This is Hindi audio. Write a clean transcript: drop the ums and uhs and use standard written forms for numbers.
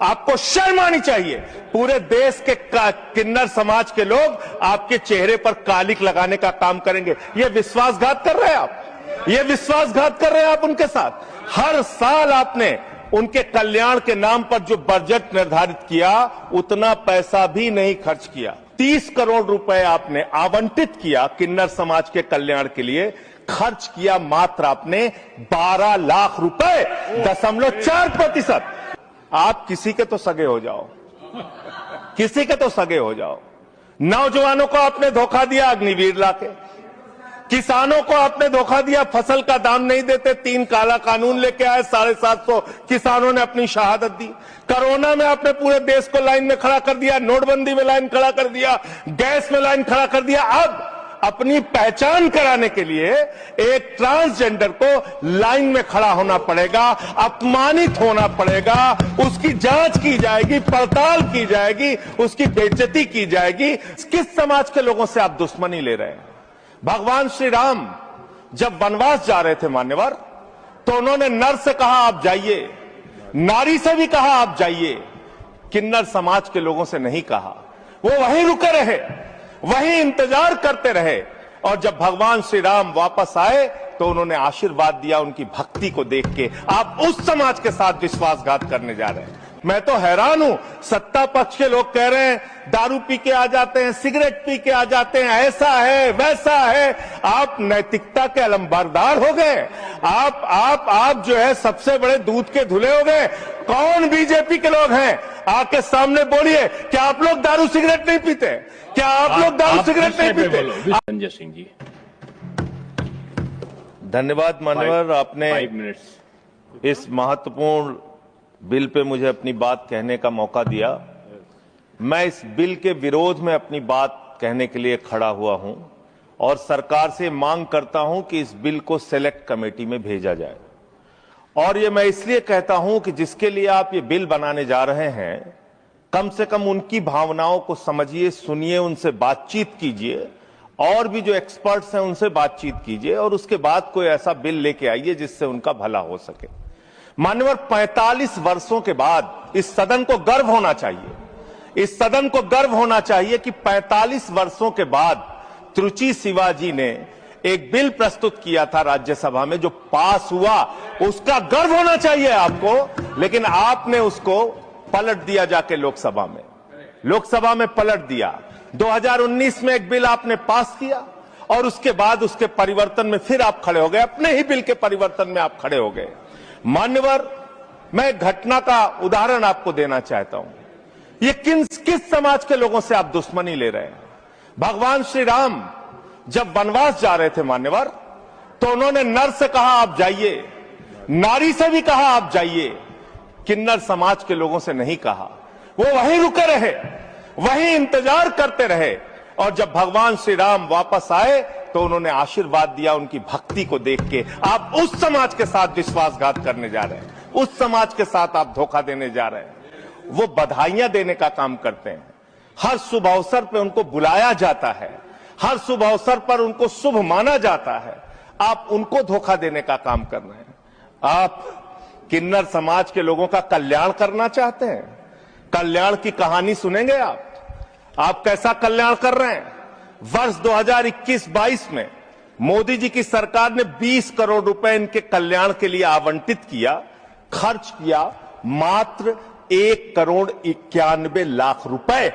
आपको शर्म आनी चाहिए। पूरे देश के किन्नर समाज के लोग आपके चेहरे पर कालिक लगाने का काम करेंगे। ये विश्वासघात कर रहे हैं आप, ये विश्वासघात कर रहे हैं आप उनके साथ। हर साल आपने उनके कल्याण के नाम पर जो बजट निर्धारित किया उतना पैसा भी नहीं खर्च किया। 30 करोड़ रुपए आपने आवंटित किया किन्नर समाज के कल्याण के लिए, खर्च किया मात्र आपने 12 लाख रुपए, 0.4%। आप किसी के तो सगे हो जाओ, किसी के तो सगे हो जाओ। नौजवानों को आपने धोखा दिया अग्निवीर लाके, किसानों को आपने धोखा दिया, फसल का दाम नहीं देते, 3 काला कानून लेके आए, 750 किसानों ने अपनी शहादत दी। कोरोना में आपने पूरे देश को लाइन में खड़ा कर दिया, नोटबंदी में लाइन खड़ा कर दिया, गैस में लाइन खड़ा कर दिया। अब अपनी पहचान कराने के लिए एक ट्रांसजेंडर को लाइन में खड़ा होना पड़ेगा, अपमानित होना पड़ेगा, उसकी जांच की जाएगी, पड़ताल की जाएगी, उसकी बेइज्जती की जाएगी। किस समाज के लोगों से आप दुश्मनी ले रहे हैं? भगवान श्री राम जब वनवास जा रहे थे मान्यवर, तो उन्होंने नर से कहा आप जाइए, नारी से भी कहा आप जाइए, किन्नर समाज के लोगों से नहीं कहा। वो वहीं रुके रहे, वहीं इंतजार करते रहे, और जब भगवान श्री राम वापस आए तो उन्होंने आशीर्वाद दिया उनकी भक्ति को देख के। आप उस समाज के साथ विश्वासघात करने जा रहे हैं। मैं तो हैरान हूं, सत्ता पक्ष के लोग कह रहे हैं दारू पी के आ जाते हैं, सिगरेट पी के आ जाते हैं, ऐसा है वैसा है। आप नैतिकता के अलंबरदार हो गए। आप जो है सबसे बड़े दूध के धुले हो गए। कौन बीजेपी के लोग हैं? आके सामने बोलिए, क्या आप लोग दारू सिगरेट नहीं पीते? क्या आप लोग दारू सिगरेट नहीं पीते? संजय सिंह जी, धन्यवाद मान्यवर, आपने 5 मिनट्स इस महत्वपूर्ण बिल पे मुझे अपनी बात कहने का मौका दिया। मैं इस बिल के विरोध में अपनी बात कहने के लिए खड़ा हुआ हूं और सरकार से मांग करता हूं कि इस बिल को सेलेक्ट कमेटी में भेजा जाए। और ये मैं इसलिए कहता हूं कि जिसके लिए आप ये बिल बनाने जा रहे हैं, कम से कम उनकी भावनाओं को समझिए, सुनिए, उनसे बातचीत कीजिए, और भी जो एक्सपर्ट्स हैं उनसे बातचीत कीजिए, और उसके बाद कोई ऐसा बिल लेके आइए जिससे उनका भला हो सके। मान्यवर, 45 वर्षों के बाद इस सदन को गर्व होना चाहिए, इस सदन को गर्व होना चाहिए कि 45 वर्षों के बाद त्रुचि शिवाजी ने एक बिल प्रस्तुत किया था राज्यसभा में, जो पास हुआ, उसका गर्व होना चाहिए आपको। लेकिन आपने उसको पलट दिया जाके लोकसभा में पलट दिया। 2019 में एक बिल आपने पास किया और उसके बाद उसके परिवर्तन में फिर आप खड़े हो गए, अपने ही बिल के परिवर्तन में आप खड़े हो गए। मान्यवर, मैं एक घटना का उदाहरण आपको देना चाहता हूं। ये किस समाज के लोगों से आप दुश्मनी ले रहे हैं? भगवान श्री राम जब वनवास जा रहे थे मान्यवर, तो उन्होंने नर से कहा आप जाइए, नारी से भी कहा आप जाइए, किन्नर समाज के लोगों से नहीं कहा। वो वहीं रुके रहे, वहीं इंतजार करते रहे, और जब भगवान श्री राम वापस आए तो उन्होंने आशीर्वाद दिया उनकी भक्ति को देख के। आप उस समाज के साथ विश्वासघात करने जा रहे हैं, उस समाज के साथ आप धोखा देने जा रहे हैं। वो बधाइयां देने का काम करते हैं, हर शुभ अवसर पर उनको बुलाया जाता है, हर शुभ अवसर पर उनको शुभ माना जाता है। आप उनको धोखा देने का काम कर रहे हैं। आप किन्नर समाज के लोगों का कल्याण करना चाहते हैं? कल्याण की कहानी सुनेंगे आप कैसा कल्याण कर रहे हैं? वर्ष 2021-22 में मोदी जी की सरकार ने 20 करोड़ रुपए इनके कल्याण के लिए आवंटित किया, खर्च किया मात्र 1 करोड़ 91 लाख रुपए।